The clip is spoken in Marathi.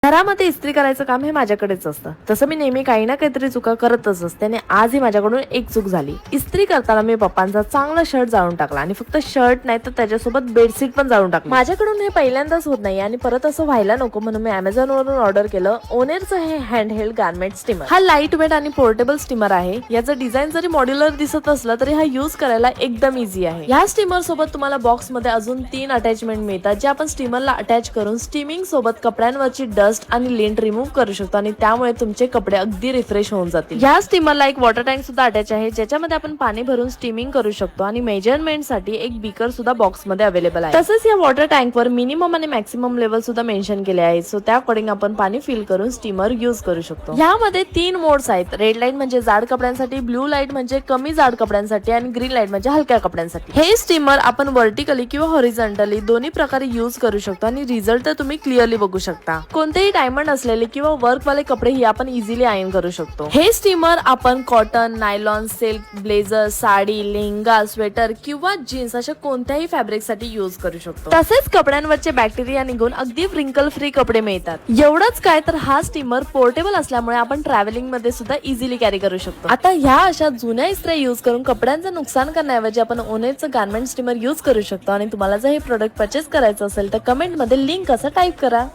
घरामध्ये इस्त्री करायचं काम हे माझ्याकडेच असतं. तसं मी नेहमी काही ना काहीतरी चुका करतच असते आणि आजही माझ्याकडून एक चूक झाली. इस्त्री करताना मी पप्पांचा चांगला शर्ट जाळून टाकला आणि फक्त शर्ट नाही तर त्याच्यासोबत बेडशीट पण जाळून टाकली. माझ्याकडून हे पहिल्यांदाच होत नाही आणि परत असं व्हायला नको म्हणून मी Amazon वरून ऑर्डर केलं ओनेरचं हे हँडहेल्ड गार्मेंट स्टीमर. हा लाईट वेट आणि पोर्टेबल स्टीमर आहे. याचं डिझाईन जरी मॉड्युलर दिसत असलं तरी हा यूज करायला एकदम इझी आहे. या स्टीमर सोबत तुम्हाला बॉक्स मध्ये अजून 3 अटॅचमेंट मिळतात जे आपण स्टीमरला अटॅच करून स्टीमिंग सोबत कपड्यांवरची डस्ट आणि लिंट रिमूव्ह करू शकतो आणि त्यामुळे तुमचे कपडे अगदी रिफ्रेश होऊन जातील. या स्टीमरला एक वॉटर टँक सुद्धा अटॅच आहे ज्याच्यामध्ये आपण पाणी भरून स्टीमिंग करू शकतो आणि मेजरमेंट साठी एक बीकर सुद्धा बॉक्स मध्ये अवेलेबल आहे. तसेच या वॉटर टँक वर मिनिमम आणि मॅक्सिमम लेवल सुद्धा मेन्शन केले आहेत. सो त्या अकॉर्डिंग आपण पाणी फिल करून स्टीमर युज करू शकतो. यामध्ये 3 मोड्स आहेत. रेड लाईट म्हणजे जाड कपड्यांसाठी, ब्लू लाईट म्हणजे कमी जाड कपड्यांसाठी आणि ग्रीन लाईट म्हणजे हलक्या कपड्यांसाठी. हे स्टीमर आपण व्हर्टिकली किंवा हॉरिझॉन्टली दोन्ही प्रकारे युज करू शकतो आणि रिझल्ट तर तुम्ही क्लिअरली बघू शकता. कोणतेही डायमंड असलेले किंवा वर्क वाले कपडे ही आपण इझिली आयर्न करू शकतो. हे स्टीमर आपण cotton, nylon, silk, blazer, sari, lehenga, sweater किंवा जीन्स अशा कोणत्याही फॅब्रिक साठी युज करू शकतो. तसेच कपड्यांवरचे बॅक्टेरिया निघून अगदी व्रिंकल फ्री कपडे मिळतात. एवढंच काय तर हा स्टीमर पोर्टेबल असल्यामुळे आपण ट्रॅव्हलिंग मध्ये सुद्धा इझिली कॅरी करू शकतो. आता ह्या अशा जुन्या इस्त्र्या युज करून कपड्यांचं नुकसान करण्याऐवजी आपण ओनेरचं गार्मेंट स्टीमर युज करू शकतो. आणि तुम्हाला जर हे प्रोडक्ट परचेस करायचं असेल तर कमेंट मध्ये लिंक असं टाईप करा.